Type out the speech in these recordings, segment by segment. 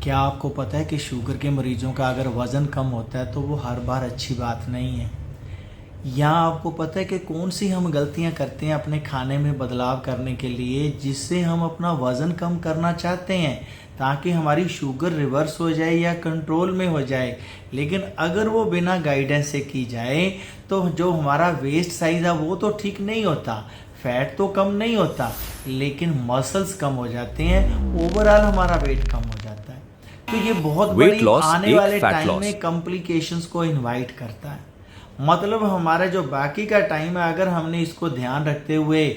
क्या आपको पता है कि शुगर के मरीजों का अगर वज़न कम होता है तो वो हर बार अच्छी बात नहीं है। या आपको पता है कि कौन सी हम गलतियां करते हैं अपने खाने में बदलाव करने के लिए, जिससे हम अपना वज़न कम करना चाहते हैं ताकि हमारी शुगर रिवर्स हो जाए या कंट्रोल में हो जाए। लेकिन अगर वो बिना गाइडेंस से की जाए तो जो हमारा वेस्ट साइज है वो तो ठीक नहीं होता, फैट तो कम नहीं होता, लेकिन मसल्स कम हो जाते हैं, ओवरऑल हमारा वेट कम हो जाता है। तो ये बहुत वेट बड़ी लॉस आने एक वाले फैट टाइम लॉस। में कॉम्प्लिकेशंस को इनवाइट करता है। मतलब हमारा जो बाकी का टाइम है, अगर हमने इसको ध्यान रखते हुए,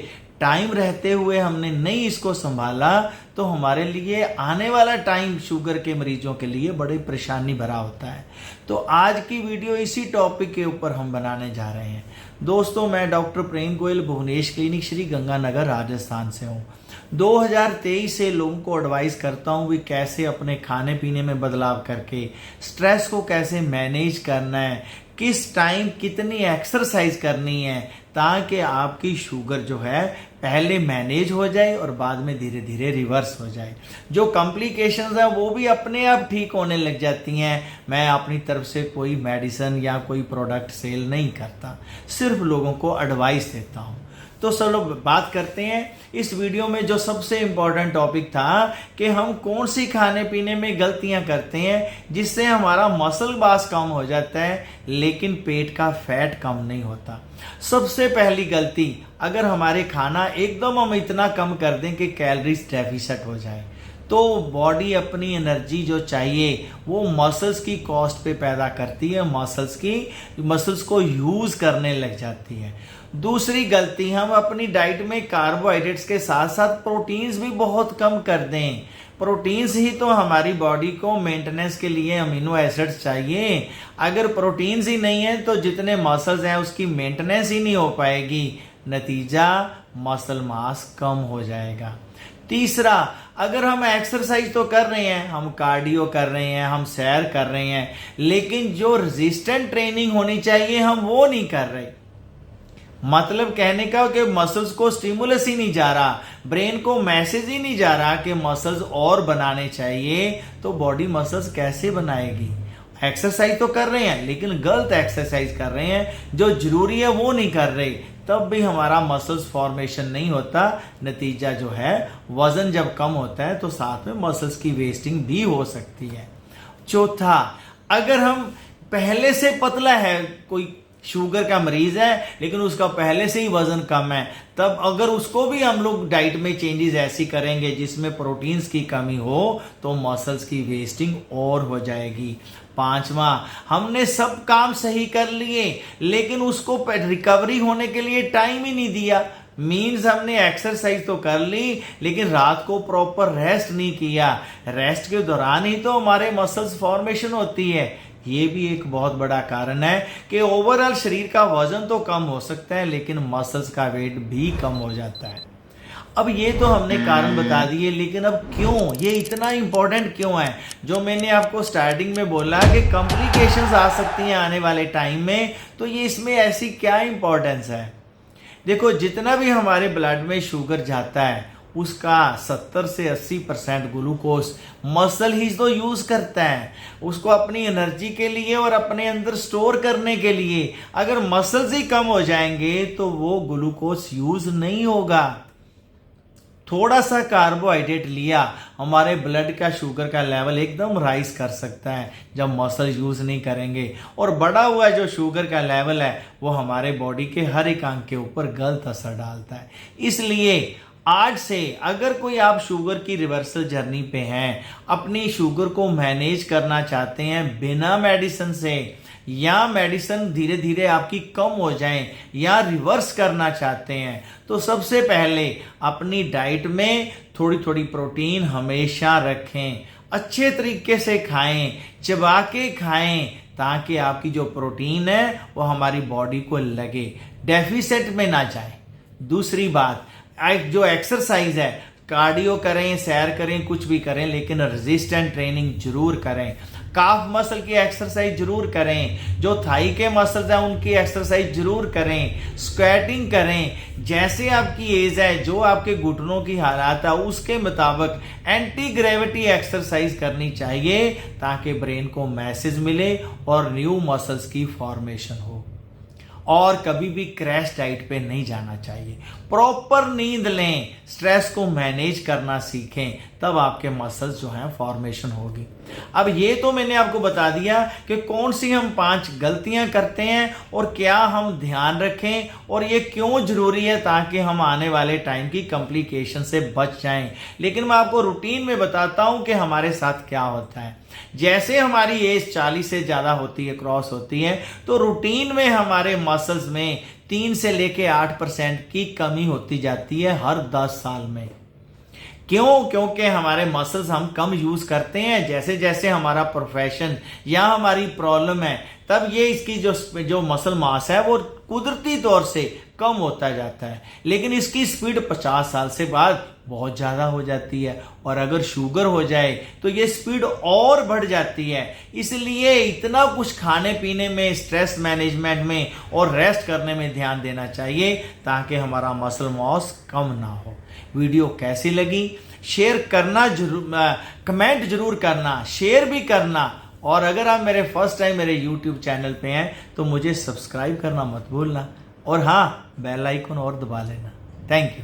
टाइम रहते हुए हमने नहीं इसको संभाला तो हमारे लिए आने वाला टाइम शुगर के मरीजों के लिए बड़ी परेशानी भरा होता है। तो आज की वीडियो इसी टॉपिक के ऊपर हम बनाने जा रहे हैं। दोस्तों, मैं डॉक्टर प्रेम गोयल भुवनेश क्लिनिक श्री गंगानगर राजस्थान से हूँ। 2023 से लोगों को एडवाइस करता हूँ कि कैसे अपने खाने पीने में बदलाव करके स्ट्रेस को कैसे मैनेज करना है, किस टाइम कितनी एक्सरसाइज करनी है ताकि आपकी शुगर जो है पहले मैनेज हो जाए और बाद में धीरे धीरे रिवर्स हो जाए। जो कॉम्प्लिकेशंस है वो भी अपने आप ठीक होने लग जाती हैं। मैं अपनी तरफ से कोई मेडिसिन या कोई प्रोडक्ट सेल नहीं करता, सिर्फ लोगों को एडवाइस देता हूँ। तो चलो बात करते हैं इस वीडियो में जो सबसे इम्पोर्टेंट टॉपिक था कि हम कौन सी खाने पीने में गलतियां करते हैं जिससे हमारा मसल मास कम हो जाता है लेकिन पेट का फैट कम नहीं होता। सबसे पहली गलती, अगर हमारे खाना एकदम हम इतना कम कर दें कि कैलोरीज डेफिसिट हो जाए तो बॉडी अपनी एनर्जी जो चाहिए वो मसल्स की कॉस्ट पे पैदा करती है, मसल्स को यूज करने लग जाती है। दूसरी गलती, हम अपनी डाइट में कार्बोहाइड्रेट्स के साथ साथ प्रोटीन्स भी बहुत कम कर दें। प्रोटीन्स ही तो हमारी बॉडी को मेंटेनेंस के लिए अमीनो एसिड्स चाहिए। अगर प्रोटीन्स ही नहीं है तो जितने मसल्स हैं उसकी मेंटेनेंस ही नहीं हो पाएगी, नतीजा मसल मास कम हो जाएगा। तीसरा, अगर हम एक्सरसाइज तो कर रहे हैं, हम कार्डियो कर रहे हैं, हम सैर कर रहे हैं, लेकिन जो रेजिस्टेंट ट्रेनिंग होनी चाहिए हम वो नहीं कर रहे। मतलब कहने का कि मसल्स को स्टिमुलस ही नहीं जा रहा, ब्रेन को मैसेज ही नहीं जा रहा कि मसल्स और बनाने चाहिए, तो बॉडी मसल्स कैसे बनाएगी। एक्सरसाइज तो कर रहे हैं लेकिन गलत एक्सरसाइज कर रहे हैं, जो जरूरी है वो नहीं कर रहे, तब भी हमारा मसल्स फॉर्मेशन नहीं होता। नतीजा जो है, वजन जब कम होता है तो साथ में मसल्स की वेस्टिंग भी हो सकती है। चौथा, अगर हम पहले से पतला है, कोई शुगर का मरीज है लेकिन उसका पहले से ही वजन कम है, तब अगर उसको भी हम लोग डाइट में चेंजेस ऐसी करेंगे जिसमें प्रोटीन्स की कमी हो तो मसल्स की वेस्टिंग और हो जाएगी। पांचवा, हमने सब काम सही कर लिए लेकिन उसको रिकवरी होने के लिए टाइम ही नहीं दिया। मीन्स हमने एक्सरसाइज तो कर ली लेकिन रात को प्रॉपर रेस्ट नहीं किया। रेस्ट के दौरान ही तो हमारे मसल्स फॉर्मेशन होती है। ये भी एक बहुत बड़ा कारण है कि ओवरऑल शरीर का वजन तो कम हो सकता है लेकिन मसल्स का वेट भी कम हो जाता है। अब ये तो हमने कारण बता दिए, लेकिन अब क्यों ये इतना इंपॉर्टेंट क्यों है? जो मैंने आपको स्टार्टिंग में बोला कि कॉम्प्लिकेशंस आ सकती हैं आने वाले टाइम में, तो ये इसमें ऐसी क्या इंपॉर्टेंस है? देखो, जितना भी हमारे ब्लड में शुगर जाता है उसका 70 से 80% ग्लूकोज मसल ही तो यूज करता है, उसको अपनी एनर्जी के लिए और अपने अंदर स्टोर करने के लिए। अगर मसल्स ही कम हो जाएंगे तो वो ग्लूकोज यूज नहीं होगा। थोड़ा सा कार्बोहाइड्रेट लिया, हमारे ब्लड का शुगर का लेवल एकदम राइज कर सकता है जब मसल यूज नहीं करेंगे, और बढ़ा हुआ जो शुगर का लेवल है वो हमारे बॉडी के हर एक अंग के ऊपर गलत असर डालता है। इसलिए आज से अगर कोई आप शुगर की रिवर्सल जर्नी पे हैं, अपनी शुगर को मैनेज करना चाहते हैं बिना मेडिसिन से, या मेडिसिन धीरे धीरे आपकी कम हो जाए या रिवर्स करना चाहते हैं, तो सबसे पहले अपनी डाइट में थोड़ी थोड़ी प्रोटीन हमेशा रखें, अच्छे तरीके से खाएं, चबा के खाएं, ताकि आपकी जो प्रोटीन है वो हमारी बॉडी को लगे, डेफिसिट में ना जाए। दूसरी बात, जो एक्सरसाइज है कार्डियो करें, सैर करें, कुछ भी करें, लेकिन रेजिस्टेंट ट्रेनिंग जरूर करें। काफ मसल की एक्सरसाइज जरूर करें, जो थाई के मसल्स हैं उनकी एक्सरसाइज जरूर करें, स्क्वाटिंग करें। जैसे आपकी एज है, जो आपके घुटनों की हालात है उसके मुताबिक एंटी ग्रेविटी एक्सरसाइज करनी चाहिए, ताकि ब्रेन को मैसेज मिले और न्यू मसल्स की फॉर्मेशन हो। और कभी भी क्रैश डाइट पे नहीं जाना चाहिए। प्रॉपर नींद लें, स्ट्रेस को मैनेज करना सीखें, तब आपके मसल्स जो हैं फॉर्मेशन होगी। अब ये तो मैंने आपको बता दिया कि कौन सी हम 5 गलतियां करते हैं और क्या हम ध्यान रखें और ये क्यों जरूरी है, ताकि हम आने वाले टाइम की कॉम्प्लिकेशन से बच जाएं। लेकिन मैं आपको रूटीन में बताता हूं कि हमारे साथ क्या होता है। जैसे हमारी एज 40 से ज्यादा होती है, क्रॉस होती है, तो रूटीन में हमारे मसल्स में 3 से लेके 8% की कमी होती जाती है हर 10 साल में। क्यों? क्योंकि हमारे मसल्स हम कम यूज करते हैं। जैसे जैसे हमारा प्रोफेशन या हमारी प्रॉब्लम है, तब ये इसकी जो मसल मास है वो कुदरती तौर से कम होता जाता है। लेकिन इसकी स्पीड 50 साल से बाद बहुत ज्यादा हो जाती है, और अगर शुगर हो जाए तो ये स्पीड और बढ़ जाती है। इसलिए इतना कुछ खाने पीने में, स्ट्रेस मैनेजमेंट में और रेस्ट करने में ध्यान देना चाहिए, ताकि हमारा मसल मास कम ना हो। वीडियो कैसी लगी शेयर करना जरूर, कमेंट जरूर करना, शेयर भी करना। और अगर आप मेरे फर्स्ट टाइम मेरे यूट्यूब चैनल पे हैं तो मुझे सब्सक्राइब करना मत भूलना, और हाँ, बेल आइकन और दबा लेना। Thank you.